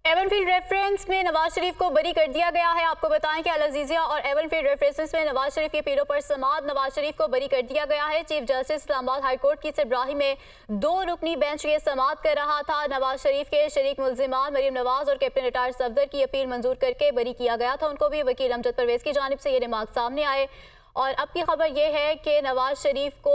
Avenfield reference में नवाज शरीफ को बरी कर दिया गया है। आपको बताएं कि अल अजीज़िया और एवनफील्ड रेफरेंस में नवाज शरीफ की अपीलों पर समाअत नवाज शरीफ को बरी कर दिया गया है। Chief justice Islamabad high court की सरबराही में 2 रुकनी बेंच ये समाअत कर रहा था। नवाज शरीफ के शरीक मुल्जिमान मरीम नवाज और कैप्टन रिटायर सफदर की अपील मंजूर करके बरी किया गया था। उनको भी वकील अमजद परवेज की जानिब से ये रिमार्क सामने आए। और अब की खबर यह है कि नवाज शरीफ को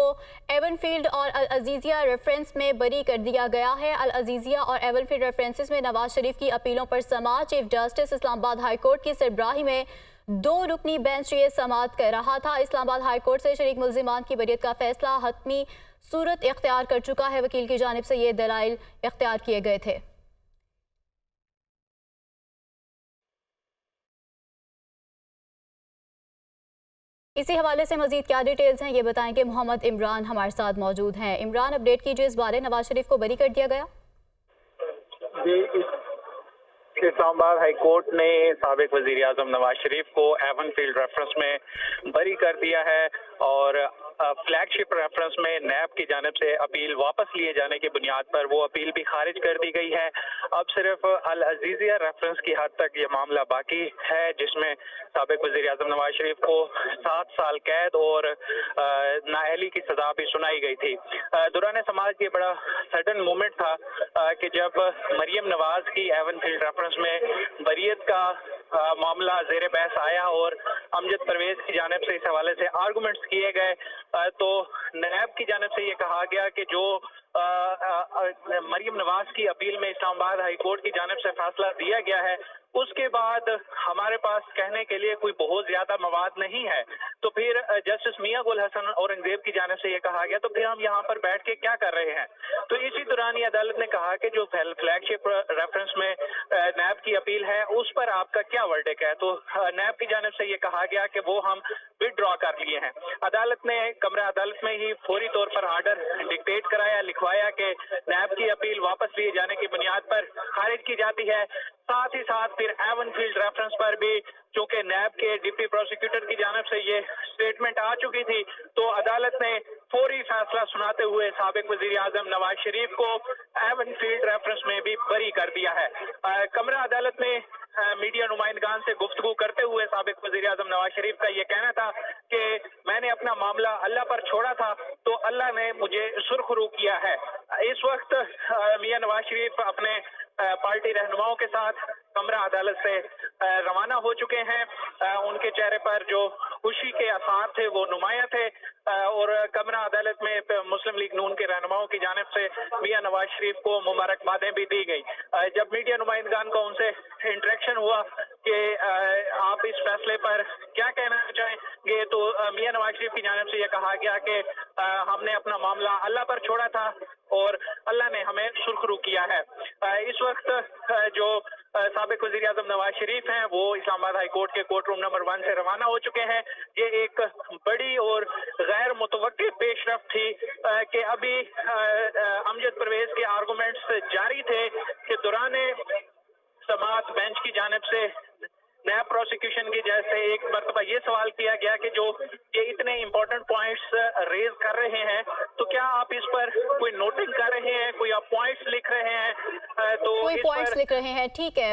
एवनफील्ड और अल अजीज़िया रेफरेंस में बरी कर दिया गया है। अल अजीज़िया और एवनफील्ड रेफरेंसेस में नवाज शरीफ की अपीलों पर समाअत chief justice Islamabad high court की सरबराही में 2 रुकनी बेंच ये समाअत कर रहा था। इस्लामाबाद हाई कोर्ट से शरीक मुल्जिमान की बरीयत का फैसला हतमी सूरत इख्तियार कर चुका है। वकील की जानिब से ये दलाइल इख्तियार किए गए थे। इसी हवाले से मजीद क्या डिटेल्स हैं ये बताएंगे मोहम्मद इमरान हमारे साथ मौजूद हैं। इमरान, अपडेट कीजिए इस बारे, नवाज शरीफ को बरी कर दिया गया। जी, इस्लामाबाद हाई कोर्ट ने साबिक वजीर आजम नवाज शरीफ को एवनफील्ड रेफरेंस में बरी कर दिया है और फ्लैगशिप रेफरेंस में नैब की जानिब से अपील वापस लिए जाने की बुनियाद पर वो अपील भी खारिज कर दी गई है। अब सिर्फ अल अजीज़िया रेफरेंस की हद तक ये मामला बाकी है, जिसमें साबिक वजीर आजम नवाज शरीफ को 7 साल कैद और नाअहली की सजा भी सुनाई गई थी। दौरान समाज ये बड़ा सडन मोमेंट था कि जब मरीम नवाज की एवनफील्ड रेफरेंस में बरीयत का मामला जेर बहस आया और अमजद परवेज की जानिब से इस हवाले से आर्गूमेंट्स किए गए, तो नैब की जानिब से ये कहा गया कि जो मरीम नवाज की अपील में इस्लामाबाद हाई कोर्ट की जानिब से फैसला दिया गया है, उसके बाद हमारे पास कहने के लिए कोई बहुत ज्यादा मवाद नहीं है। तो फिर जस्टिस मियां गुल हसन औरंगजेब की जानिब से ये कहा गया, तो फिर हम यहाँ पर बैठ के क्या कर रहे हैं। तो इसी दौरान ये अदालत ने कहा कि जो फ्लैगशिप रेफरेंस में नैब की अपील है उस पर आपका क्या वर्डिक्ट है। तो नैब की जानिब से ये कहा गया कि वो हम विड्रॉ कर लिए हैं। अदालत ने कमरा अदालत में ही फौरी तौर पर आर्डर डिक्टेट कराया, लिखवाया कि नैब की अपील वापस लिए जाने की बुनियाद पर खारिज की जाती है। साथ ही साथ फिर एवनफील्ड रेफरेंस पर भी चूंकि नैब के डिप्टी प्रोसिक्यूटर की जानिब से ये स्टेटमेंट आ चुकी थी, तो अदालत ने फौरी फैसला सुनाते हुए साबिक वजीर आजम नवाज शरीफ को एवनफील्ड रेफरेंस में भी बरी कर दिया है। कमरा अदालत में मीडिया नुमाइंदगान से गुफ्तगू करते हुए साबिक वजीर आजम नवाज शरीफ का ये कहना था कि मैंने अपना मामला अल्लाह पर छोड़ा था तो अल्लाह ने मुझे सुरखरू किया है। इस वक्त मियां नवाज शरीफ अपने पार्टी रहनुमाओं के साथ कमरा अदालत से रवाना हो चुके हैं। उनके चेहरे पर जो खुशी के आसार थे वो नुमाया थे और कमरा अदालत में मुस्लिम लीग नून के रहनुमाओं की जानिब से मियां नवाज शरीफ को मुबारकबादें भी दी गई। जब मीडिया नुमाइंदगान का उनसे इंटरेक्शन हुआ कि आप इस फैसले पर क्या कहना चाहेंगे, तो मियां नवाज शरीफ की जानिब से यह कहा गया कि हमने अपना मामला अल्लाह पर छोड़ा था और अल्लाह ने हमें सुरखरू किया है। इस वक्त जो साबिक वजीर आजम नवाज शरीफ हैं वो इस्लामाबाद हाई कोर्ट के कोर्ट रूम नंबर 1 से रवाना हो चुके हैं। ये एक बड़ी और गैर मुतवक्की पेशरफ्त थी कि अभी अमजद परवेज के आर्गूमेंट्स जारी थे कि दौरान समाअत बेंच की जानिब से नैब प्रोसिक्यूशन की जैसे एक मरतबा ये सवाल किया गया कि जो ये इतने इंपॉर्टेंट पॉइंट्स रेज कर रहे हैं, तो क्या आप इस पर कोई नोटिंग कर रहे हैं, कोई आप पॉइंट्स लिख रहे हैं, तो कोई पॉइंट्स लिख रहे हैं, ठीक है।